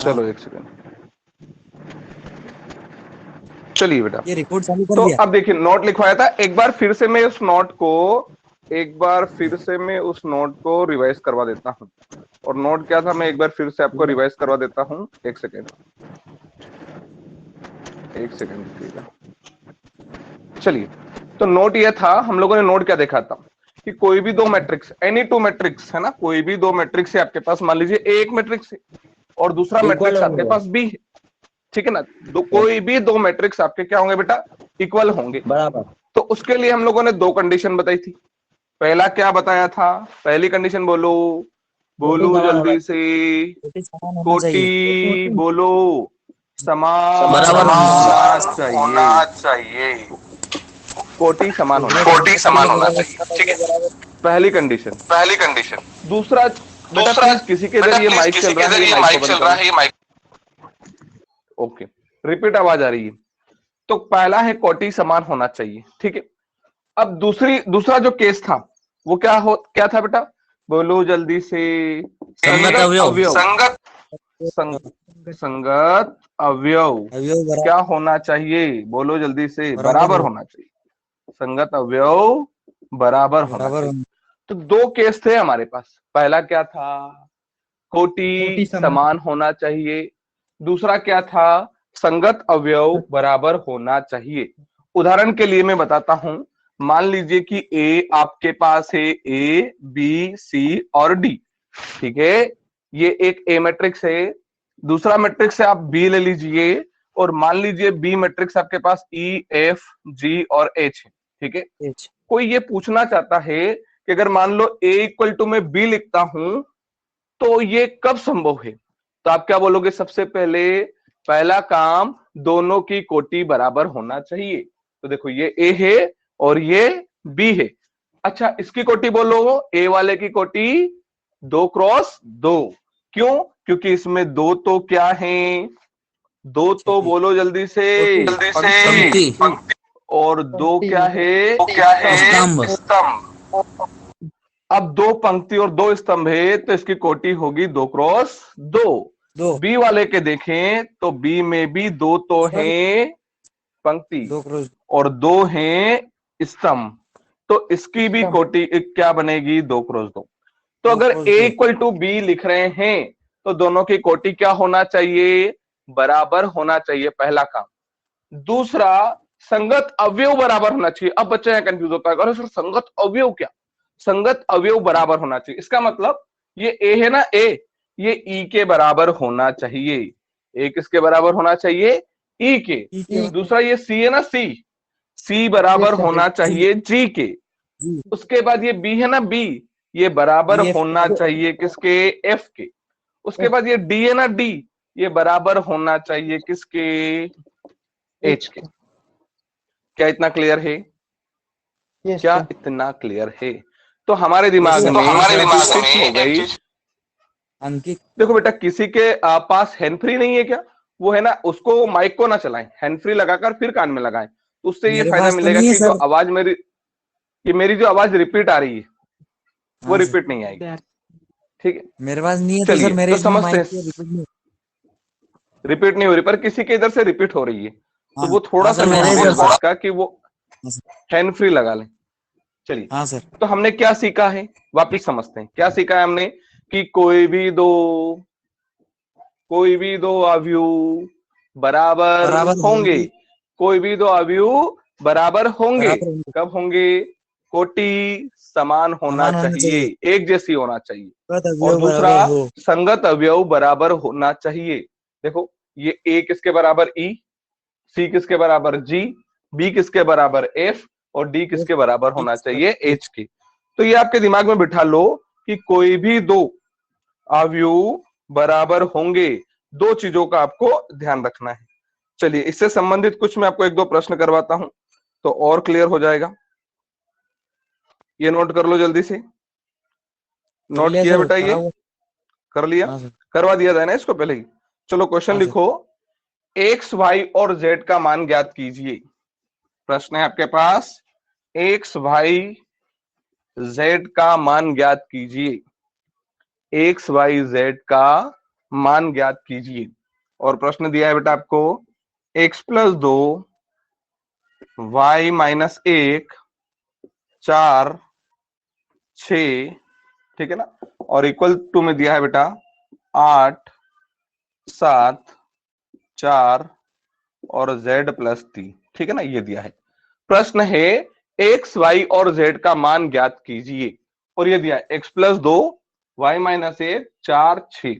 चलो एक सेकंड, चलिए बेटा। ये रिकॉर्ड चालू कर तो दिया। अब देखिए नोट लिखवाया था, एक बार फिर से मैं उस नोट को रिवाइज करवा देता हूँ। और नोट क्या था मैं एक बार फिर से आपको रिवाइज करवा देता हूँ। एक सेकेंड रुकिएगा। चलिए, तो नोट ये था, हम लोगों ने नोट क्या देखा था कि कोई भी दो मैट्रिक्स, एनी टू मैट्रिक्स है ना, कोई भी दो मैट्रिक्स है आपके पास, मान लीजिए एक मैट्रिक्स है और दूसरा मैट्रिक्स आपके पास बी है, ठीक है ना। कोई भी दो मैट्रिक्स आपके क्या होंगे बेटा, इक्वल होंगे। बराबर। तो उसके लिए हम लोगों ने दो कंडीशन बताई थी। पहला क्या बताया था, पहली कंडीशन बोलो, बोलो जल्दी से, समान होना कोटि चाहिए। बोलो, समान बराबर होना होना चाहिए। चाहिए, कोटि समान होना कोटि समान होना चाहिए, चाहिए, ठीक है, पहली कंडीशन। पहली कंडीशन। दूसरा, बेटा दूसरा, प्लीज किसी के इधर बेटा ये प्लीज माइक किसी चल के रहा है, इधर ये ये माइक को माइक बंद चल रहा करो। है, ये माइक। ओके, रिपीट आवाज आ रही है। तो पहला है कोटि समान होना चाहिए, ठीक है। अब दूसरा जो केस था वो क्या था बेटा, बोलो जल्दी से, संगत संगत अवयव। अवयव, संगत संगत अवयव अवयव क्या बराबर होना चाहिए, बोलो जल्दी से, बराबर बराबर होना चाहिए। संगत अवयव बराबर होना बराबर चाहिए। तो दो केस थे हमारे पास, पहला क्या था, कोटि समान होना चाहिए। दूसरा क्या था, संगत अवयव बराबर होना चाहिए। उदाहरण के लिए मैं बताता हूं, मान लीजिए कि ए आपके पास है, ए बी सी और डी, ठीक है। ये एक ए मैट्रिक्स है। दूसरा मैट्रिक्स है आप बी ले लीजिए, और मान लीजिए बी मैट्रिक्स आपके पास ई एफ जी और एच है, ठीक है। कोई ये पूछना चाहता है कि अगर मान लो ए इक्वल टू में बी लिखता हूं तो ये कब संभव है, तो आप क्या बोलोगे, सबसे पहले पहला काम, दोनों की कोटि बराबर होना चाहिए। तो देखो ये ए है और ये बी है। अच्छा, इसकी कोटि बोलो, ए वाले की कोटि 2x2। क्यों, क्योंकि इसमें दो तो क्या है, दो तो बोलो जल्दी से, जल्दी से, पंक्ति, पंक्ति। और दो क्या है, वो क्या है, स्तंभ। स्तंभ। अब दो पंक्ति और दो स्तंभ है तो इसकी कोटि होगी 2x2। दो बी वाले के देखें तो बी में भी दो तो हैं पंक्ति दो क्रॉस और दो हैं स्तंभ, तो इसकी भी कोटि क्या बनेगी, 2x2। तो दो अगर क्रॉस ए दो इक्वल टू बी लिख रहे हैं तो दोनों की कोटि क्या होना चाहिए, बराबर होना चाहिए, पहला काम। दूसरा, संगत अवयव बराबर होना चाहिए। अब बच्चे यहाँ कंफ्यूज होता है, अरे सर संगत अवयव क्या, संगत अवयव बराबर होना चाहिए, इसका मतलब ये ए है ना, ए ये ई के बराबर होना चाहिए। ए किसके बराबर होना चाहिए, ई के। दूसरा ये सी है ना, सी बराबर होना चाहिए जी के। उसके बाद ये बी है ना, बी ये बराबर होना चाहिए किसके, एफ के। उसके बाद ये डी है ना, डी ये बराबर होना चाहिए किसके, एच के। क्या इतना क्लियर है, क्या इतना क्लियर है। तो हमारे दिमाग तो में हमारे एक चीज दिमाग फिक्स हो में एक गई। चीज, अंकित। देखो बेटा, किसी के पास हैंड फ्री नहीं है क्या, वो है ना, उसको माइक को ना चलाएं, हैंड फ्री लगाकर फिर कान में लगाएं, तो उससे ये मेरे फायदा पास तो मिलेगा नहीं है कि जो सर। आवाज मेरी जो आवाज रिपीट आ रही है वो हाँ सर, रिपीट नहीं आएगी, ठीक है। मेरे पास नहीं है तो सर चलिए, मेरे तो इसमें समझते माइक हैं, पे रिपीट नहीं। रिपीट नहीं हो रही, पर किसी के इधर से रिपीट हो रही है, तो हाँ वो थोड़ा हाँ सा सर, मैं मेरे बोल इधर से। सकता कि वो हाँ सर। हैंड फ्री लगा लें। चलिए, हाँ सर। तो हमने क्या सीखा है, वापिस समझते हैं क्या सीखा है हमने, कि कोई भी दो अवयव बराबर होंगे, कोई भी दो अवयव बराबर होंगे, कब होंगे, कोटि समान होना चाहिए, एक जैसी होना चाहिए। और दूसरा, संगत अवयव बराबर होना चाहिए। देखो ये ए किसके बराबर ई, सी किसके बराबर जी, बी किसके बराबर एफ, और डी किसके बराबर होना चाहिए, एच के। तो ये आपके दिमाग में बिठा लो कि कोई भी दो अवयव बराबर होंगे, दो चीजों का आपको ध्यान रखना है। चलिए, इससे संबंधित कुछ मैं आपको एक दो प्रश्न करवाता हूं तो और क्लियर हो जाएगा। ये नोट कर लो जल्दी से, नोट किया बेटा, ये कर लिया, करवा दिया था ना इसको पहले ही। चलो क्वेश्चन लिखो, एक्स वाई और जेड का मान ज्ञात कीजिए। प्रश्न है आपके पास, एक्स वाई जेड का मान ज्ञात कीजिए। एक्स वाई जेड का मान ज्ञात कीजिए। और प्रश्न दिया है बेटा आपको x+2 y-1 4 6, ठीक है ना, और इक्वल टू में दिया है बेटा 8 7 4 और z+3, ठीक है ना, ये दिया है। प्रश्न है x, y और z का मान ज्ञात कीजिए, और ये दिया है x+2 y-1 4 6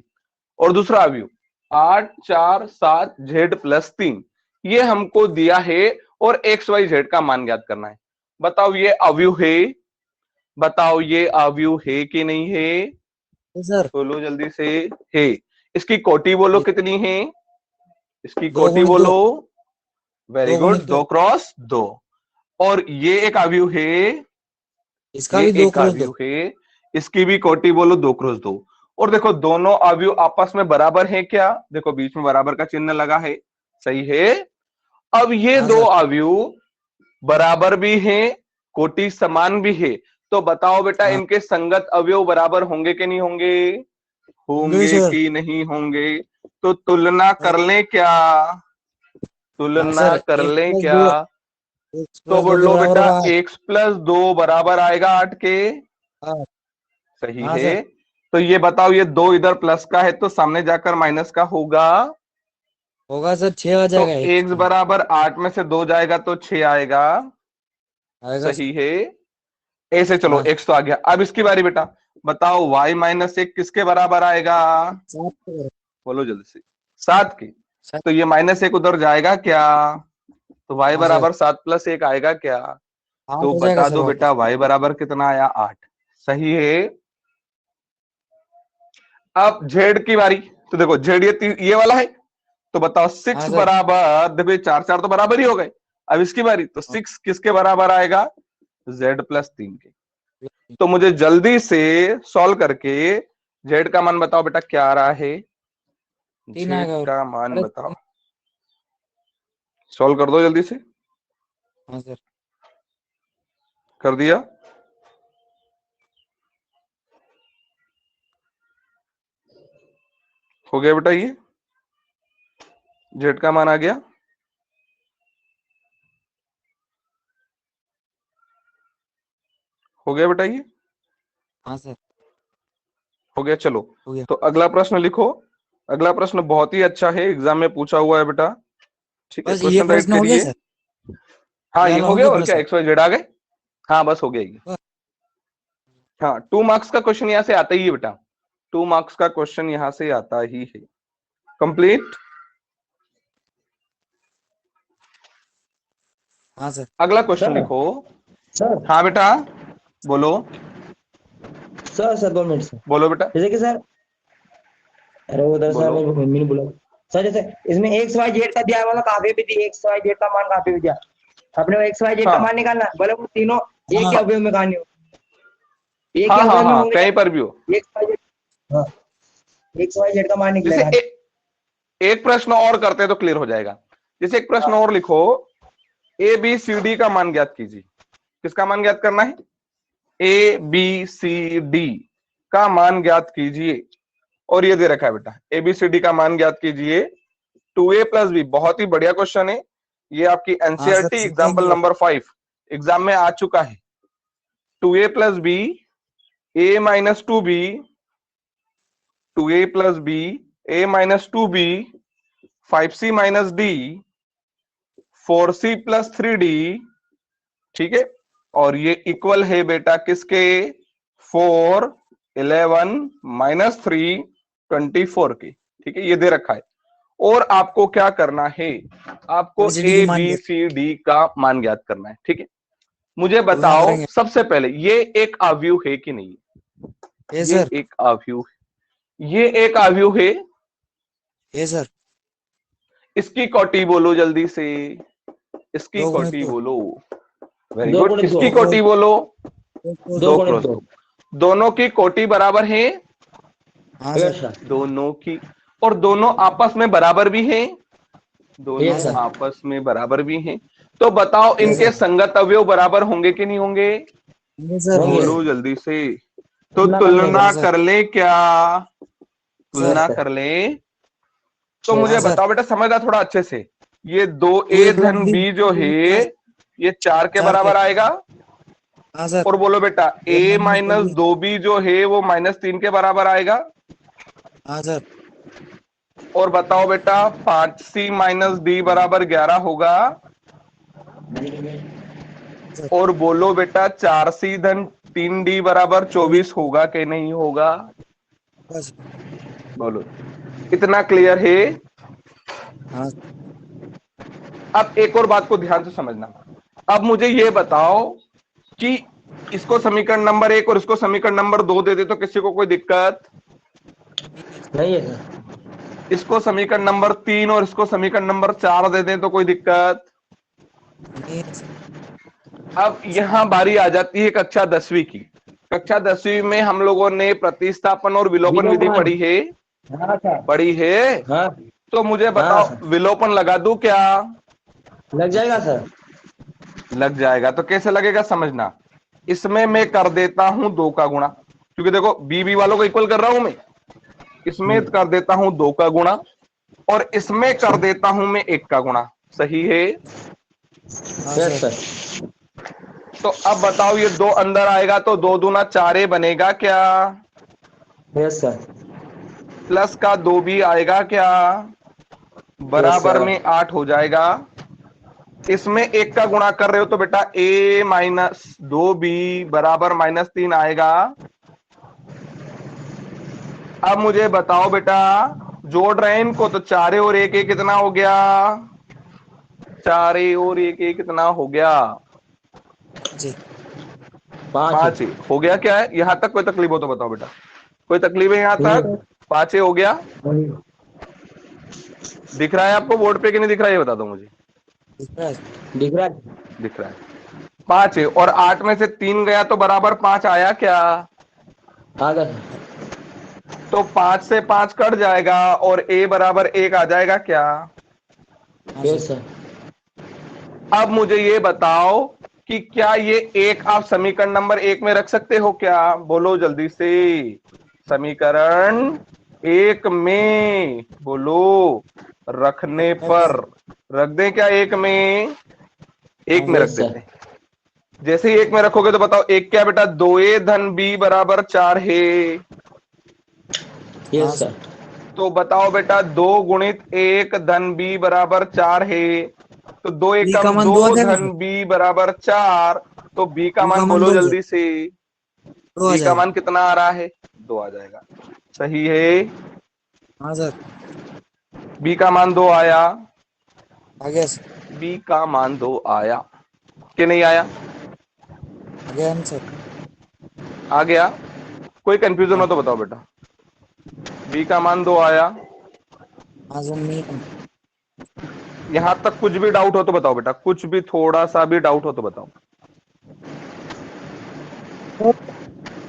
और दूसरा अवयव 8 4 7 z+3, ये हमको दिया है और x y z का मान ज्ञात करना है। बताओ ये अवयव है, बताओ ये अवयव है कि नहीं है? सर बोलो जल्दी से। है। इसकी कोटि बोलो कितनी है? इसकी दो कोटि गुणित दो। बोलो। वेरी दो गुड, गुणित दो। 2 क्रॉस 2। और ये एक अवयव है, इसका ये भी 2 एक क्रॉस 2। अवयव है, इसकी भी कोटि बोलो 2 क्रॉस 2। और देखो दोनों अवयव आपस में बराबर है क्या? देखो बीच में बराबर का चिन्ह लगा है, सही है। अब ये हाँ दो सर। अवयव बराबर भी हैं, कोटि समान भी है, तो बताओ बेटा हाँ। इनके संगत अवयव बराबर होंगे कि नहीं होंगे? होंगे होंगे सर। कि नहीं होंगे? तो तुलना कर लें क्या? हाँ तुलना सर, कर एक लें प्लस क्या? दो एक्स तो प्लस दो बोल के लो बराबर बेटा होगा 8। x+2 बराबर आएगा 8 के। 8। सही हाँ है। सर। तो ये बताओ ये 2 इधर प्लस का है तो सामने जाकर माइनस का होगा। होगा सर, 6 आ तो जाएगा एक्स x का। बराबर 8 में से 2 जाएगा तो 6 आएगा। आएगा सर। सही है। ऐसे चलो हाँ। x तो आ गया, अब इसकी बारी बेटा। बताओ y-1 किसके बराबर आएगा? 7 के बराबर। बोलो जल्दी से। 7 के। सात। तो ये -1 उधर जाएगा क्या? तो y हाँ सर, बराबर 7 + 1 आएगा क्या? 8 तो हो जाएगा बता सर दो वापस। बेटा y बराबर कितना आया? 8। सही है। अब z की बारी। तो देखो z ये वाला है, तो बताओ 6 हाँ सर। बराबर, देखो ये 4 4 तो बराबर ही हो गए। अब इसकी बारी, तो 6 किसके बराबर आएगा? z+3 के। तो मुझे जल्दी से सॉल्व करके z का मान बताओ बेटा, क्या आ रहा है? 3 z आएगा। का मान अरे बताओ, सॉल्व कर दो जल्दी से। हाँ सर। कर दिया? हो गया बेटा, ये z का मान आ गया। हो गया बेटा ये? हाँ सर, हो गया। चलो हो गया। तो अगला प्रश्न लिखो। अगला प्रश्न बहुत ही अच्छा है, एग्जाम में पूछा हुआ है बेटा। ठीक है, बस ये क्वेश्चन राइट प्रश्न हो गया करिए। सर। हाँ ये ये वाला हो हो गया, गया और क्या प्रश्न। XYZ आ गए। हाँ बस हो गया ये। बस। हाँ 2 मार्क्स का क्वेश्चन यहाँ से आता ही है बेटा, 2 मार्क्स का क्वेश्चन यहाँ से आता ही है। कंप्लीट। हाँ सर। अगला क्वेश्चन सर लिखो। सर हाँ बेटा बोलो। Sir sir 2 minute sir. बोलो बेटा। जैसे कि सर, अरे उधर सर बोलो। मेरी मम्मी ने बोला। सर जैसे इसमें एक्स वाई जेड का दिया है, वाला कहाँ पे भी दिया, एक्स वाई जेड का मान कहाँ पे भी दिया। अपने को एक्स वाई जेड का हाँ मान निकालना है, भले वो तीनों एक ही हाँ अवयव में कहानी हो, एक ही हाँ हाँ अवयव में हाँ, होंगे कहीं जब पर भी हो। X y z. हाँ, एक्स वाई जेड का मान जैसे निकलेगा। एक प्रश्न और करते हैं तो क्लियर हो जाएगा। जैसे एक प्रश्न और लिखो, ABCD का मान ज्ञात कीजिए। किसका मान ज्ञात करना है? ABCD का मान ज्ञात कीजिए। और ये दे रखा है बेटा, ABCD का मान ज्ञात कीजिए। 2A + B, बहुत ही बढ़िया क्वेश्चन है ये, आपकी हाँ सर, NCERT एग्जाम्पल सीखेंगे। नंबर 5 एग्जाम में आ चुका है। 2A + B, A-2B, 2A + B, A-2B, 5C - D, 4C + 3D, ठीक है। और ये इक्वल है बेटा किसके? 4 11 -3 24 के, ठीक है, ये दे रखा है। और आपको क्या करना है? आपको ABCD की मान ABCD का मान ज्ञात करना है, ठीक है। मुझे तुलना बताओ करेंगे। सबसे पहले, ये एक अवयव है कि नहीं? ये ये सर। एक अवयव है, ये एक अवयव है। ये सर। इसकी कोटि बोलो जल्दी से। इसकी 2 गुणित कोटि 2। बोलो। Very 2 good. गुणित 2, इसकी कोटि बोलो। 2 2 गुणित क्रॉस 2। 2। दोनों की कोटि बराबर है। हाँ यस सर। सर। दोनों की, और दोनों आपस में बराबर भी हैं। दोनों हाँ यस सर। सर। आपस में बराबर भी हैं। तो बताओ ये इनके सर। संगत अवयव बराबर होंगे कि नहीं होंगे? ये सर होंगे। होंगे। बोलो जल्दी से। तो तुलना करने तुलना का। सर। कर ले क्या? तुलना सर। कर लें तो हाँ, मुझे सर। बताओ बेटा, समझना थोड़ा अच्छे से। ये 2a एक धन लंबी b जो है ये 4 के 4 बराबर आएगा। हाँ सर। और बोलो बेटा a एक लंबी माइनस चौड़ी- 2b जो है वो -3 के बराबर आएगा। हाँ सर। और बताओ बेटा 5c माइनस d बराबर 11 होगा। सर। और बोलो बेटा 4c धन 3d बराबर 24 होगा कि नहीं होगा। बस। बोलो, इतना क्लियर है। हाँ अब एक और बात को ध्यान से समझना। अब मुझे ये बताओ कि इसको समीकरण नंबर 1 और इसको समीकरण नंबर 2 दे दे तो किसी को कोई दिक्कत? नहीं है सर। इसको समीकरण नंबर 3 और इसको समीकरण नंबर 4 दे दें तो कोई दिक्कत? नहीं है सर। अब यहां बारी आ जाती है कक्षा 10वीं की। कक्षा 10वीं में हम लोगों ने प्रतिस्थापन और विलोपन विधि विलोपन। पढ़ी है। हाँ सर। पढ़ी है। हाँ। तो मुझे हाँ बताओ सर। विलोपन लगा दूं क्या? लग जाएगा सर। लग जाएगा। तो कैसे लगेगा समझना। इसमें मैं कर देता हूं 2 का गुणा, क्योंकि देखो बी वालों को इक्वल कर रहा हूं मैं। इसमें कर देता हूं 2 का गुणा और इसमें कर देता हूं मैं 1 का गुणा। सही है। हाँ यस सर। सर। तो अब बताओ ये 2 अंदर आएगा तो 2 दूना 4 बनेगा क्या? Yes sir. प्लस का 2 भी आएगा क्या? यस बराबर सर। में 8 हो जाएगा। इसमें 1 का गुणा कर रहे हो तो बेटा a माइनस 2b बराबर -3 आएगा। अब मुझे बताओ बेटा, जोड़ रहे हैं इनको तो 4 और 1 कितना हो गया? 4 और 1 कितना हो गया? जी। 5। 5 हो गया। क्या है यहां तक कोई तकलीफ हो तो बताओ बेटा। कोई तकलीफ है यहां नहीं। तक? 5 हो गया। दिख रहा है आपको बोर्ड पे कि नहीं दिख रहा है, ये बता दो मुझे। दिख रहा है। दिख रहा है। दिख रहा है। 5 और 8 में से 3 गया तो बराबर 5 आया क्या? आ गया तो 5 से 5 कट जाएगा और a बराबर 1 आ जाएगा क्या? हाँ सर। सर। Yes sir. अब मुझे ये बताओ कि क्या ये 1 आप समीकरण नंबर 1 में रख सकते हो क्या? बोलो जल्दी से। समीकरण 1 में बोलो। रखने पर रख दें क्या 1 में? 1 में रख यस सर। देते हैं। जैसे ही 1 में रखोगे तो बताओ 1 क्या बेटा? 2a धन b बराबर 4 है। हाँ यस सर। सर। तो बताओ बेटा 2 गुणित 1 धन b बराबर 4 है। तो 2 बी का एकम मान 2 2 आ जाएगा धन सर। b बराबर 4। तो b का बी मान का मान बोलो 2 सर। जल्दी से। 2 आ b का जाएगा। मान कितना आ रहा है? 2 आ जाएगा। सही है। हाँ सर। b का मान 2 आया। आ गया सर। b का मान 2 आया कि नहीं आया? आ गया ना सर। आ गया। कोई कंफ्यूजन हाँ। हो तो बताओ बेटा। b का मान 2 आया। हाँ सर। नहीं। यहां तक कुछ भी डाउट हो तो बताओ बेटा, कुछ भी थोड़ा सा भी डाउट हो तो बताओ।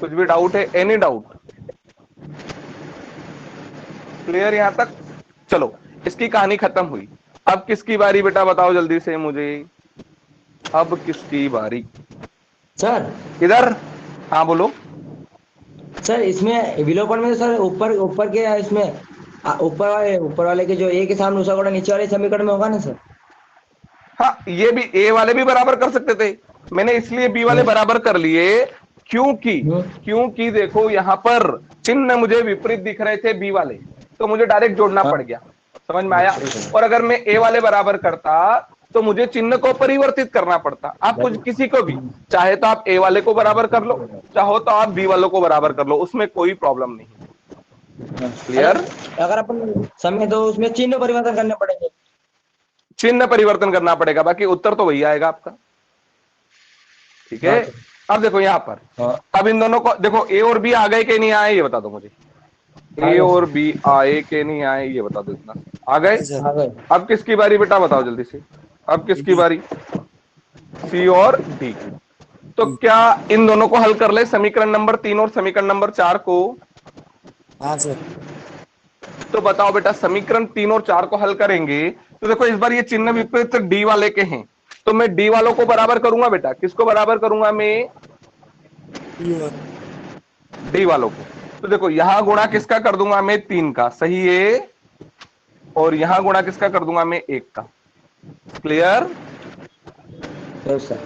कुछ भी डाउट है? Any doubt? क्लियर यहां तक? चलो, इसकी कहानी खत्म हुई। अब किसकी बारी बेटा, बताओ जल्दी से मुझे। अब किसकी बारी? सर। इधर। हाँ बोलो। सर इसमें विलोपन में तो सर ऊपर ऊपर के इसमें ऊपर वाले के जो ए के सामने दूसरा कोड़ा नीचे वाले समीकरण में होगा ना सर। हाँ, ये भी ए वाले भी बराबर कर सकते थे। मैंने इसलिए बी वाले बराबर कर लिए क्योंकि क्योंकि देखो यहां पर चिन्ह मुझे विपरीत दिख रहे थे बी वाले, तो मुझे डायरेक्ट जोड़ना हाँ। पड़ गया। समझ में आया? और अगर मैं ए वाले बराबर करता तो मुझे चिन्ह को परिवर्तित करना पड़ता। आप कुछ किसी को भी चाहे तो आप ए वाले को बराबर कर लो, चाहो तो आप बी वालों को बराबर कर लो, उसमें कोई प्रॉब्लम नहीं। अरे क्लियर? अगर अपन समय तो उसमें चिन्ह परिवर्तन करने पड़ेंगे। चिन्ह परिवर्तन करना पड़ेगा, बाकी उत्तर तो वही आएगा आपका। ठीक है। हाँ सर। अब देखो यहां पर, हाँ। अब इन दोनों को देखो, ए और बी आ गए कि नहीं आए ये बता दो मुझे। आ ए गए और सर। बी आए कि नहीं आए ये बता दो इतना। आ गए। जी सर। आ गए। अब किसकी बारी बेटा, बताओ जल्दी से। अब किसकी डी। बारी? सी और डी। तो क्या इन दोनों को हल कर ले, समीकरण नंबर 3 और समीकरण नंबर 4 को? हाँ सर। तो बताओ बेटा, समीकरण 3 और 4 को हल करेंगे तो देखो इस बार ये चिन्ह विपरीत डी वाले के हैं, तो मैं डी वालों को बराबर करूंगा बेटा। किसको बराबर करूंगा मैं? डी और डी वालों को। तो देखो यहां गुणा किसका कर दूंगा मैं 3 का, सही है, और यहां गुणा किसका कर दूंगा मैं 1 का। क्लियर? Yes sir.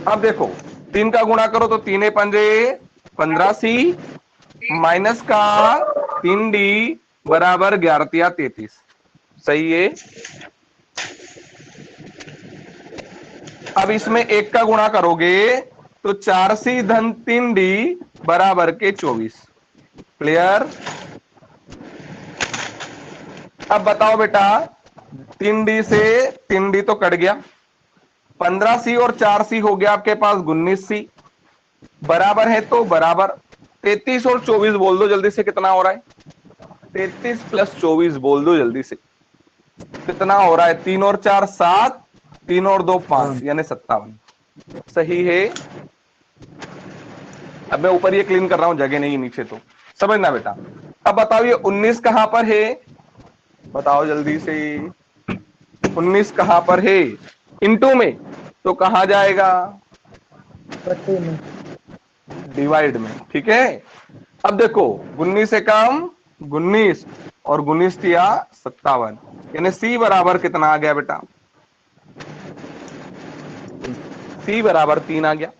अब देखो 3 का गुणा करो तो 3 पंजे 15C माइनस का 3D बराबर 11 33, सही है। अब इसमें 1 का गुणा करोगे तो 4C धन 3D बराबर के 24। क्लियर? अब बताओ बेटा 3D से 3D तो कट गया, 15C और 4C हो गया आपके पास 19C, बराबर है तो बराबर 33 और 24 बोल दो जल्दी से कितना हो रहा है, 33 प्लस 24 बोल दो जल्दी से कितना हो रहा है, 3 और 4 7, 3 और 2 5 यानी 57, सही है। अब मैं ऊपर ये क्लीन कर रहा हूं, जगह नहीं नीचे, तो समझना बेटा। अब बताओ ये 19 कहां पर है, बताओ जल्दी से, 19 कहां पर है, इनटू में तो कहां जाएगा, डिवाइड में, ठीक है। अब देखो 19 से कम 19 और 19 दिया 57, यानी C बराबर कितना आ गया बेटा, C बराबर 3 आ गया।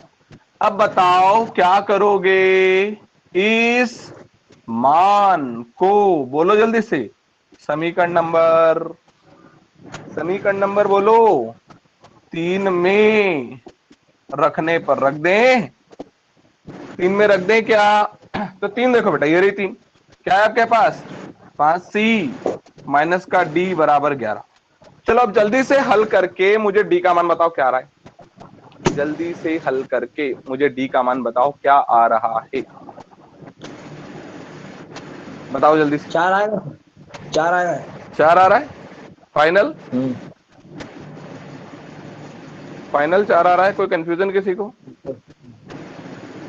अब बताओ क्या करोगे, इस मान को बोलो जल्दी से, समीकरण नंबर बोलो 3 में रखने पर रख दें, 3 में रख दें क्या, तो 3 देखो बेटा ये रही 3, क्या है आपके पास 5C माइनस का D बराबर 11। चलो अब जल्दी से हल करके मुझे D का मान बताओ क्या आ रहा है, जल्दी से हल करके मुझे D का मान बताओ क्या आ रहा है, बताओ जल्दी से। 4 आएगा, 4 आएगा। 4 आ रहा है फाइनल, फाइनल 4 आ रहा है, कोई कंफ्यूजन किसी को,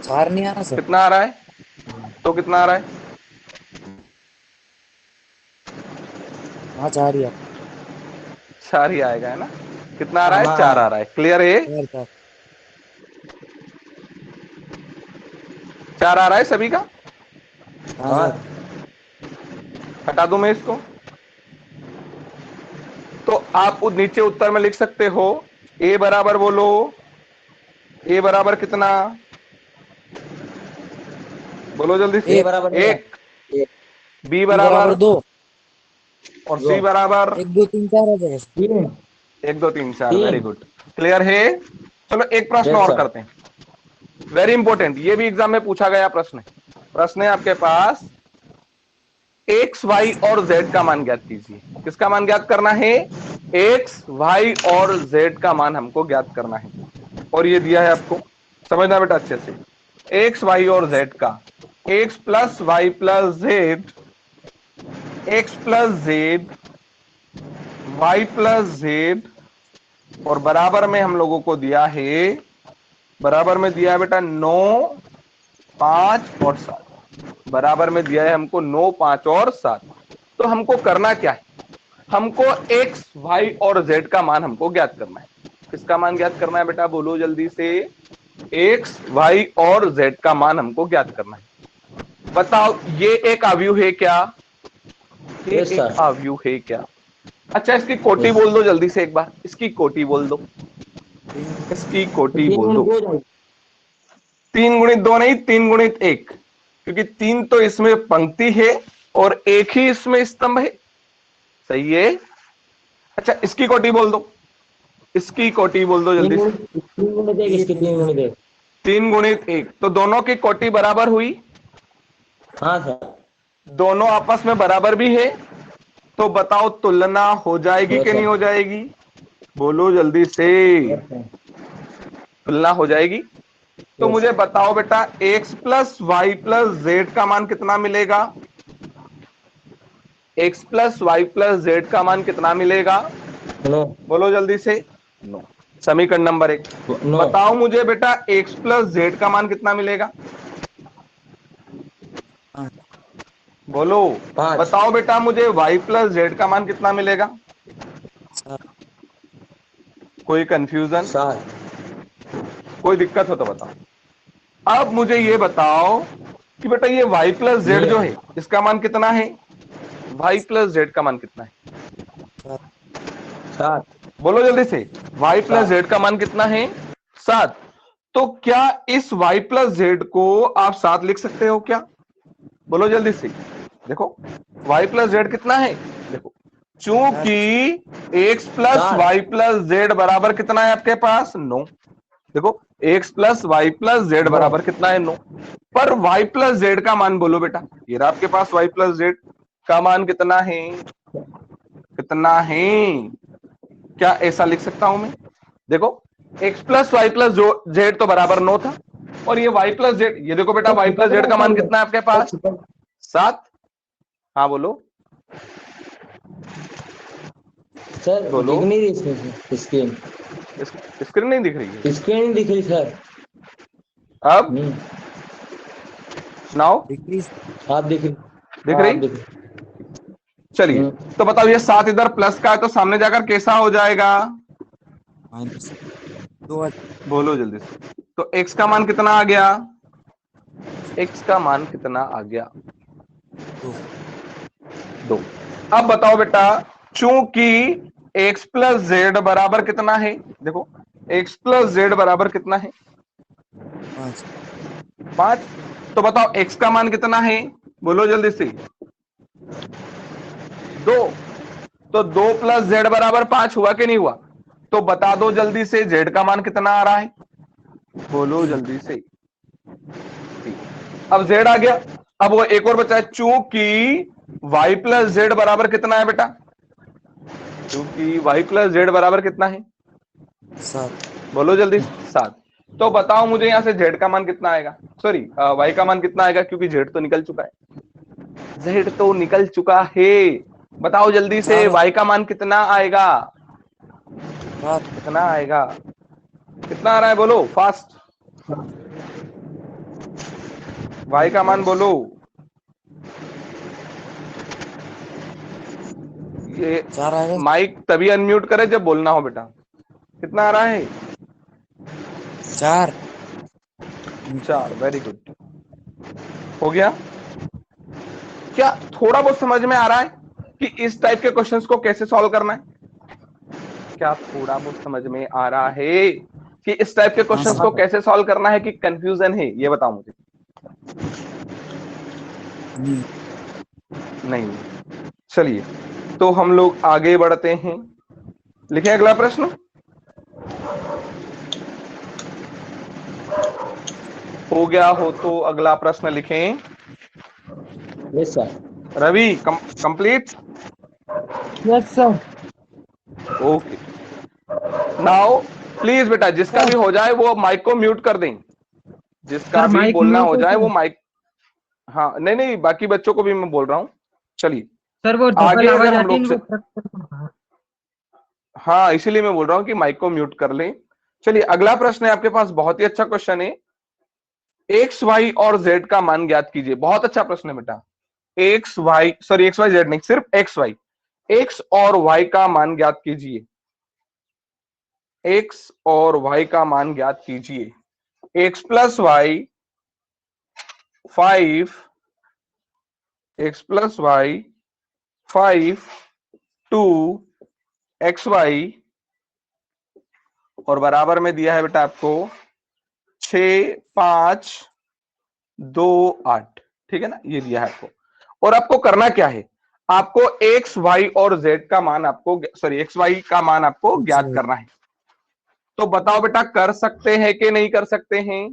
4 नहीं आ रहा सर। कितना आ रहा है, तो कितना आ रहा है, हाँ 4 ही आ 4 ही आएगा है ना, कितना आ रहा है, हाँ। 4 आ रहा है। क्लियर है, 4 4 आ रहा है सभी का, हाँ हाँ सर। हटा दूं मैं इसको, तो आप नीचे उत्तर में लिख सकते हो, ए बराबर बोलो, ए बराबर कितना, बोलो जल्दी से, ए बराबर 1, बी बी बराबर बराबर 2, और सी बराबर 1 2 3 4 आ जाएगा सर। 3। 1 2 3 4, 3। वेरी गुड, क्लियर है। चलो एक प्रश्न Yes, और sir. करते हैं, वेरी इंपॉर्टेंट, ये भी एग्जाम में पूछा गया प्रश्न है आपके पास, एक्स वाई और जेड का मान ज्ञात कीजिए। किसका मान ज्ञात करना है, एक्स वाई और जेड का मान हमको ज्ञात करना है, और ये दिया है आपको, समझना बेटा अच्छे से, एक्स वाई और जेड का, x plus y plus z, x plus z, y plus z, और बराबर में हम लोगों को दिया है, बराबर में दिया है बेटा 9 5 और 7, बराबर में दिया है हमको 9 5 और 7। तो हमको करना क्या है, हमको एक्स वाई और जेड का मान हमको ज्ञात करना है। किसका मान ज्ञात करना है बेटा, बोलो जल्दी से, एक्स वाई और जेड का मान हमको ज्ञात करना है। बताओ ये एक अवयव है क्या, ये Yes, एक sir. अवयव है क्या, अच्छा इसकी कोटि Yes. बोल दो जल्दी से एक बार, इसकी कोटि बोल दो, इसकी कोटि बोल दो, 3 गुणित 2 नहीं, 3 गुणित 1, क्योंकि 3 तो इसमें पंक्ति है और 1 ही इसमें स्तंभ है, सही है। अच्छा इसकी कोटि बोल दो, इसकी कोटि बोल दो जल्दी से, 3 गुणित 1, इसकी 3 गुणित 1। 3 गुणित 1, तो दोनों की कोटि बराबर हुई, हाँ सर। दोनों आपस में बराबर भी है, तो बताओ तुलना हो जाएगी Yes, कि नहीं sir. हो जाएगी, बोलो जल्दी से, Yes, sir. तुलना हो जाएगी। तो Yes. मुझे बताओ बेटा x plus y plus z का मान कितना मिलेगा, x plus y plus z का मान कितना मिलेगा, No. बोलो जल्दी से, नो। समीकरण नंबर 1, No. बताओ मुझे बेटा x प्लस जेड का मान कितना मिलेगा, हाँ बोलो, 5। बताओ बेटा मुझे y प्लस जेड का मान कितना मिलेगा, 7 कोई कंफ्यूजन, 7। कोई दिक्कत हो तो बताओ। अब मुझे ये बताओ कि बेटा ये y प्लस जेड जो है इसका मान कितना है, y प्लस जेड का मान कितना है, 7। बोलो जल्दी से, y प्लस जेड का मान कितना है, 7। तो क्या इस y प्लस जेड को आप 7 लिख सकते हो क्या, बोलो जल्दी से। देखो y प्लस जेड कितना है, देखो चूंकि x plus y plus z बराबर कितना है आपके पास, 9। देखो x plus y plus z बराबर कितना है, 9। पर y प्लस जेड का मान बोलो बेटा, ये रहा आपके पास y प्लस जेड का मान कितना है, कितना है, क्या ऐसा लिख सकता हूं मैं, देखो x plus y plus z तो बराबर 9 था, और ये y प्लस जेड, ये देखो बेटा y प्लस जेड का मान कितना है आपके पास, 7। हाँ बोलो सर, बोलो। दिख नहीं रही इसमें स्क्रीन, स्क्रीन नहीं दिख रही है, स्क्रीन नहीं दिख रही सर। अब सुनाओ, आप दिख रही, दिख हाँ, रही, आप दिख रही। चलिए तो बताओ ये 7 इधर प्लस का है तो सामने जाकर कैसा हो जाएगा, बोलो जल्दी से। तो x का मान कितना आ गया, x का मान कितना आ गया, 2। अब बताओ बेटा, चूंकि x प्लस जेड बराबर कितना है, देखो x प्लस जेड बराबर कितना है, 5। तो बताओ x का मान कितना है, बोलो जल्दी से, 2। तो 2 प्लस जेड बराबर 5 हुआ कि नहीं हुआ, तो बता दो जल्दी से z का मान कितना आ रहा है, बोलो जल्दी से। अब z आ गया, अब वो एक और बचा है, चूंकि y प्लस जेड बराबर कितना है बेटा, क्योंकि y प्लस जेड बराबर कितना है, 7। बोलो जल्दी, 7। तो बताओ मुझे यहां से z का मान कितना आएगा, सॉरी y का मान कितना आएगा, क्योंकि z तो निकल चुका है, z तो निकल चुका है। बताओ जल्दी से y का मान कितना आएगा, कितना आएगा, कितना आ रहा है, बोलो फास्ट, y का मान बोलो, ये माइक तभी अनम्यूट करे जब बोलना हो बेटा, कितना आ रहा है, 4। 4, वेरी गुड, हो गया। क्या थोड़ा बहुत समझ में आ रहा है कि इस टाइप के क्वेश्चंस को कैसे सॉल्व करना है, क्या थोड़ा बहुत समझ में आ रहा है कि इस टाइप के क्वेश्चंस को कैसे सॉल्व करना है, कि कंफ्यूजन है, ये बताओ मुझे। नहीं, चलिए तो हम लोग आगे बढ़ते हैं, लिखें अगला प्रश्न, हो गया हो तो अगला प्रश्न लिखें। Yes sir. Ravi complete, yes sir. Okay. Now please बेटा जिसका भी हो जाए वो माइक को म्यूट कर दें, जिसका भी बोलना हो जाए वो माइक, हाँ नहीं नहीं बाकी बच्चों को भी मैं बोल रहा हूँ। चलिए सर वो आगे आवाज अगर हम आती लोग है, हाँ इसीलिए मैं बोल रहा हूँ कि माइक को म्यूट कर लें। चलिए अगला प्रश्न है आपके पास, बहुत ही अच्छा क्वेश्चन है, एक्स वाई और जेड का मान ज्ञात कीजिए। बहुत अच्छा प्रश्न है बेटा, x y sorry x y z नहीं, सिर्फ एक्स वाई, एक्स और वाई का मान ज्ञात कीजिए, एक्स और वाई का मान ज्ञात कीजिए। X plus y 5, x plus y 5 2 x y और बराबर में दिया है बेटा आपको 6 5 2 8, ठीक है ना, ये दिया है आपको। और आपको करना क्या है, आपको एक्स वाई और जेड का मान आपको सॉरी एक्स वाई का मान आपको ज्ञात करना है। तो बताओ बेटा कर सकते हैं कि नहीं कर सकते हैं,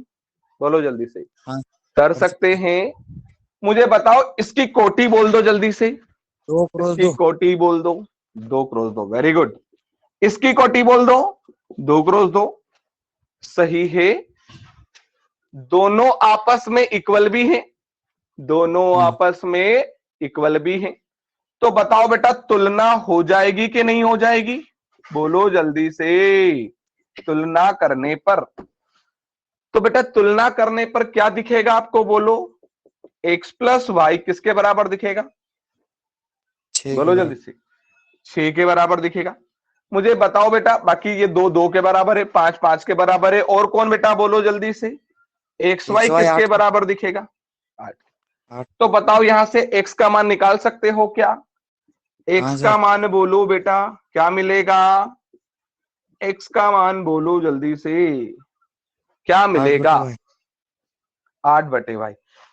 बोलो जल्दी से। हाँ, कर सकते हैं। मुझे बताओ इसकी कोटि बोल दो जल्दी से, 2 क्रॉस इसकी 2। कोटि बोल दो, 2 क्रॉस 2, वेरी गुड। इसकी कोटि बोल दो, 2 क्रॉस 2, सही है। दोनों आपस में इक्वल भी हैं, दोनों आपस में इक्वल भी हैं। तो बताओ बेटा तुलना हो जाएगी कि नहीं हो जाएगी, बोलो जल्दी से। तुलना करने पर, तो बेटा तुलना करने पर क्या दिखेगा आपको, बोलो। एक्स प्लस वाई किसके बराबर दिखेगा, बोलो जल्दी से, 6 के बराबर दिखेगा। मुझे बताओ बेटा बाकी ये 2 2 के बराबर है, 5 5 के बराबर है, और कौन बेटा बोलो जल्दी से। एक्स वाई किसके बराबर दिखेगा, 8। आठ। तो बताओ यहां से x का मान निकाल सकते हो क्या? हाँ x सर। का मान बोलो बेटा, क्या मिलेगा? x का मान बोलो जल्दी से, क्या मिलेगा? 8/y।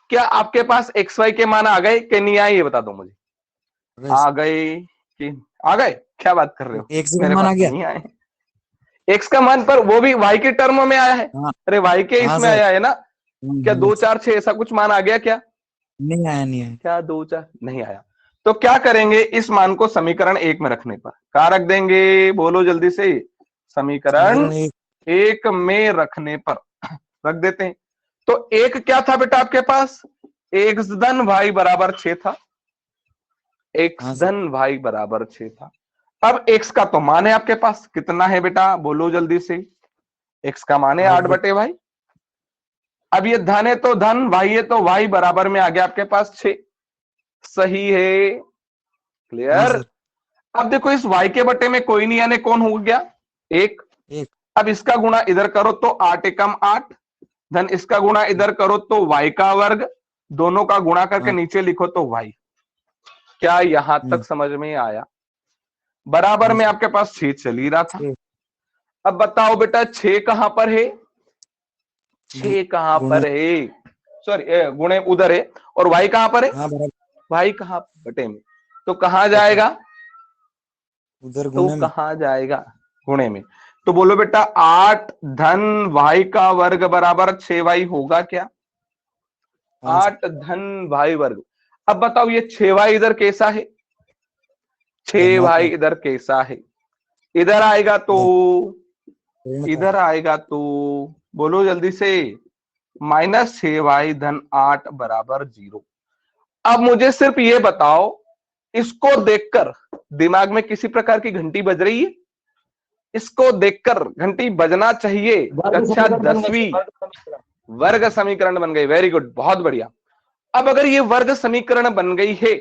क्या आपके पास एक्स वाई के मान आ गए कि नहीं आए, ये बता दो मुझे। आ गए कि आ गए? क्या बात कर रहे हो, एक से मेरे मान आ पास गया। नहीं आए। एक्स का मान पर वो भी y के टर्म में आया है। हाँ अरे y के हाँ इसमें सर। आया है ना। क्या 2 4 6 ऐसा कुछ मान आ गया क्या? नहीं आया, नहीं आया। क्या 2 4 नहीं आया? तो क्या करेंगे इस मान को समीकरण 1 में रखने पर? कहा रख देंगे, बोलो जल्दी से। समीकरण समीकरण एक। 1 में रखने पर रख देते हैं। तो एक क्या था बेटा आपके पास? एक्स धन वाई बराबर 6 था। एक्स हाँ सर। धन वाई बराबर 6 था। अब एक्स का तो मान है आपके पास, कितना है बेटा बोलो जल्दी से। एक्स का मान है 8/y। अब ये धन है तो धन, वाई है तो वाई, बराबर में आ गया आपके पास 6। सही है, हाँ क्लियर। सर। अब देखो इस y के बटे में कोई नहीं आने, कौन हो गया? 1। एक। अब इसका गुणा इधर करो तो 8 एकम 8, धन इसका गुणा इधर करो तो y का वर्ग, दोनों का गुणा करके हाँ। नीचे लिखो तो y। क्या यहां तक समझ में आया? बराबर हाँ में सर। आपके पास 6 चल ही रहा था। 6 अब बताओ बेटा 6 कहां पर है? 6 कहां गुणे। पर है? सॉरी, गुणे उधर है। और y कहां पर है? हाँ बराबर। y कहां? बटे में। तो कहां बटे। जाएगा? उधर तो गुणे में। कहां जाएगा? गुणे में। तो बोलो बेटा 8 धन y का वर्ग बराबर 6y होगा क्या? हाँ सर। 8 धन y वर्ग। अब बताओ ये 6y इधर कैसा है? धनात्मक। 6y इधर कैसा है? इधर आएगा तो, ऋणात्मक। इधर आएगा तो, बोलो जल्दी से। -6y धन 8 बराबर 0। अब मुझे सिर्फ ये बताओ, इसको देखकर दिमाग में किसी प्रकार की घंटी बज रही है? इसको देखकर घंटी बजना चाहिए। वर्ग कक्षा समीकरण बन गए 10वीं सर, वर्ग समीकरण। वर्ग समीकरण बन गई, वेरी गुड, बहुत बढ़िया। अब अगर ये वर्ग समीकरण बन गई है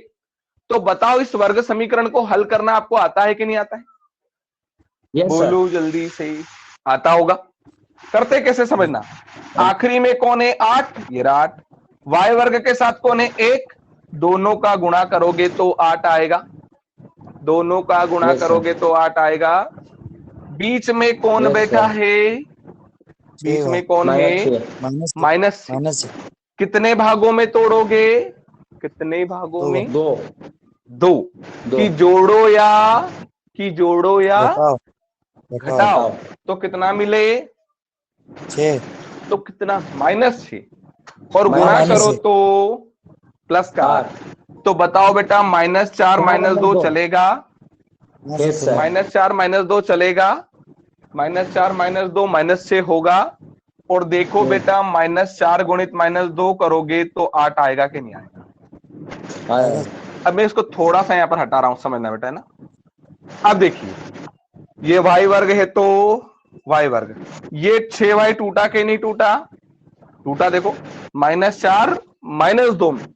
तो बताओ इस वर्ग समीकरण को हल करना आपको आता है कि नहीं आता है? Yes sir. बोलो जल्दी से। आता होगा। करते कैसे समझना। आखिरी में कौन है? 8, ये 8। वाई वर्ग के साथ कौन है? 1। दोनों का गुणा करोगे तो 8 आएगा। दोनों का गुणा यस सर। करोगे तो 8 आएगा। बीच में कौन यस बैठा सर। है? बीच 6 में कौन है? -6। -6। -6। -6। कितने भागों में तोड़ोगे? कितने भागों 2 में? 2 2। 2 कि जोड़ो या, कि जोड़ो या घटाओ। घटाओ। घटाओ। घटाओ। तो कितना मिले? 6 तो कितना? -6। और गुणा करो -6। तो प्लस का 8। 8। तो बताओ बेटा -4 4 -2 -2। चलेगा? हाँ सर यस सर। चलेगा। -4 -2 चलेगा? -4 -2 -6 होगा। और देखो यस बेटा -4 गुणित -2 करोगे तो 8 आएगा कि नहीं आएगा? आएगा। अब मैं इसको थोड़ा सा यहां पर हटा रहा हूं, समझना बेटा, है ना। अब देखिए ये y वर्ग है तो y वर्ग, ये 6y टूटा कि नहीं टूटा? टूटा। देखो -4 -2 में,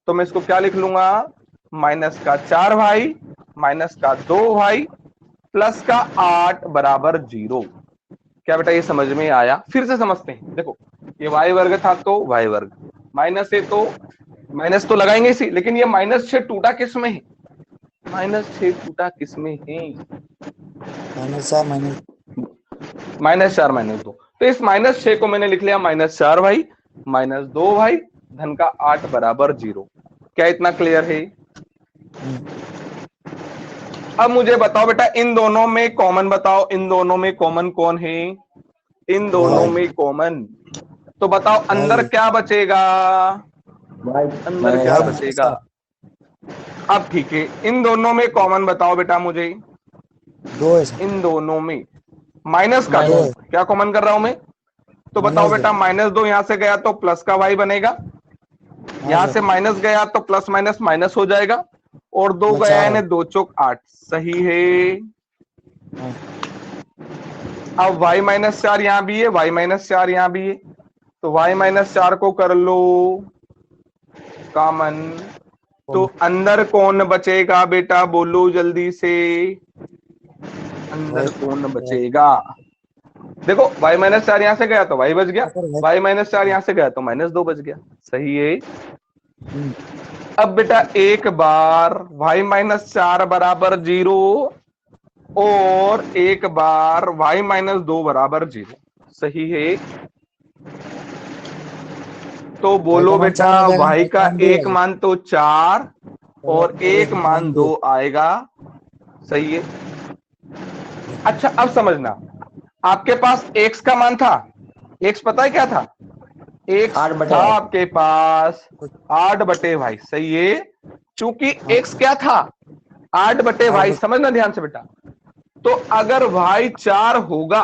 तो मैं इसको क्या लिख लूंगा? -4y -2y +8 बराबर 0। क्या बेटा ये समझ में आया? फिर से समझते हैं। देखो ये y वर्ग था तो y वर्ग, माइनस है तो माइनस तो लगाएंगे इसी, लेकिन ये -6 टूटा किस में है? -6 टूटा किस में है? -4 -4 -2। तो इस -6 को मैंने लिख लिया -4y -2y धन का 8 बराबर 0। क्या इतना क्लियर है? अब मुझे बताओ बेटा इन दोनों में कॉमन बताओ, इन दोनों में कॉमन कौन है? इन दोनों y में कॉमन। तो बताओ अंदर y क्या बचेगा? वाई अंदर क्या y बचेगा? अब ठीक है, इन दोनों में कॉमन बताओ बेटा मुझे। 2 है सर। इन दोनों में माइनस का 2, दो है। क्या कॉमन कर रहा हूं मैं? तो बताओ -2। बेटा -2 यहां से गया तो प्लस का y बनेगा, हाँ यहां सर। से माइनस गया तो प्लस माइनस माइनस हो जाएगा, और 2 गया -4 है, है। 2 चौक 8। सही है। हाँ। अब y -4 यहां भी है, y -4 यहां भी है, तो y -4 को कर लो कॉमन। तो अंदर कौन बचेगा बेटा बोलो जल्दी से। अंदर y कौन बचेगा? देखो y माइनस 4 यहाँ से गया तो y बच गया, सर, y माइनस 4 यहाँ से गया तो -2 बच गया। सही है। हम्म, अब बेटा एक बार y माइनस 4 बराबर 0 और एक बार y माइनस 2 बराबर 0। सही है। तो बोलो मान बेटा 4 आ जाएगा, y का मान 2 एक आ मान तो 4 और जाएगा, एक मान 2 आएगा। सही है। अच्छा अब समझना, आपके पास x का मान था, x पता है क्या था? x 8 बटे था भाई। आपके पास 8/भाई। सही है। चूंकि x क्या था? 8/भाई। समझना ध्यान से बेटा। तो अगर y 4 होगा,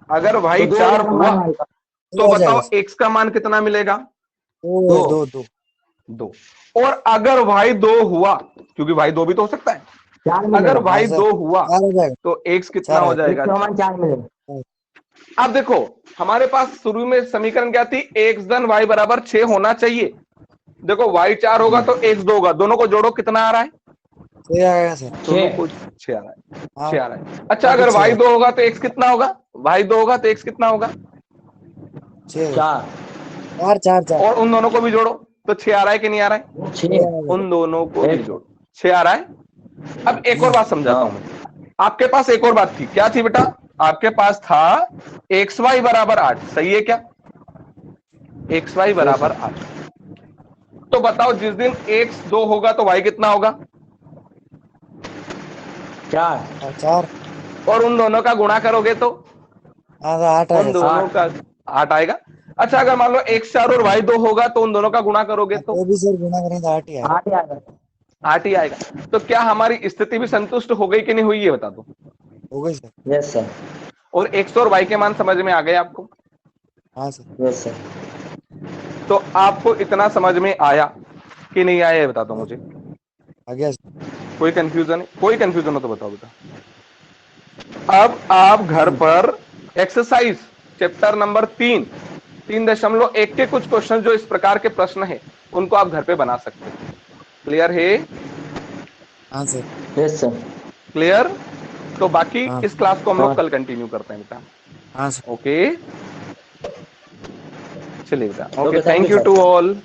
अगर y तो 2 हो 4 जाएगा हुआ मान भाई का। तो हो जाएगा बताओ x का मान कितना मिलेगा? 2 2 2 2। और अगर y 2 हुआ, क्योंकि y 2 भी तो हो सकता है, 4 अगर मिलेगा। y 2 हुआ 4 हो जाएगा, तो x कितना 4 हो है। जाएगा? x का मान 4 मिलेगा। अब देखो हमारे पास शुरू में समीकरण क्या थी? x धन y बराबर 6 होना चाहिए। देखो y 4 होगा तो x 2 होगा, दोनों को जोड़ो कितना आ रहा है? 6 आएगा सर। दोनों 6 को 6 आ रहा है। हाँ, 6 आ रहा है। अच्छा हाँ, तो अगर 6 y 2 होगा तो x कितना होगा? y 2 होगा तो x कितना होगा? 6 4 4 4 4 और उन दोनों को भी जोड़ो तो 6 आ रहा है कि नहीं आ रहा है? 6 उन दोनों को भी एक। जोड़ो, 6 आ रहा है। अब एक और बात समझाता हूं मैं। आपके पास एक और बात थी, क्या थी बेटा? आपके पास था xy बराबर 8। सही है क्या? xy बराबर 8। तो बताओ जिस दिन x 2 होगा तो y कितना होगा? 4 4 और उन दोनों का गुणा करोगे तो 8 उन आएगा सर। दोनों का 8 आएगा। अच्छा अगर मान लो x 4 और y 2 होगा तो उन दोनों का गुणा करोगे तो तो भी सर गुना करें तो 8 ही आएगा। 8 ही आएगा। 8 ही आएगा। तो क्या हमारी स्थिति भी संतुष्ट हो गई कि नहीं हुई, ये बता दो। हो गई सर। Yes sir. और x और y के मान समझ में आ गए आपको? हाँ सर। Yes sir. तो आपको इतना समझ में आया कि नहीं आया, ये बता दो मुझे। आ गया सर। कोई कंफ्यूजन है? कोई कंफ्यूजन हो तो बताओ बेटा। अब आप घर पर एक्सरसाइज चैप्टर नंबर 3.1 के कुछ क्वेश्चन जो इस प्रकार के प्रश्न है उनको आप घर पे बना सकते हैं। क्लियर है? हाँ सर। Yes sir. क्लियर? तो बाकी हाँ इस क्लास को हम लोग हाँ। कल कंटिन्यू करते हैं बेटा। हाँ सर। ओके चलिए बेटा। Okay Okay, thank thank you, you sir. To all.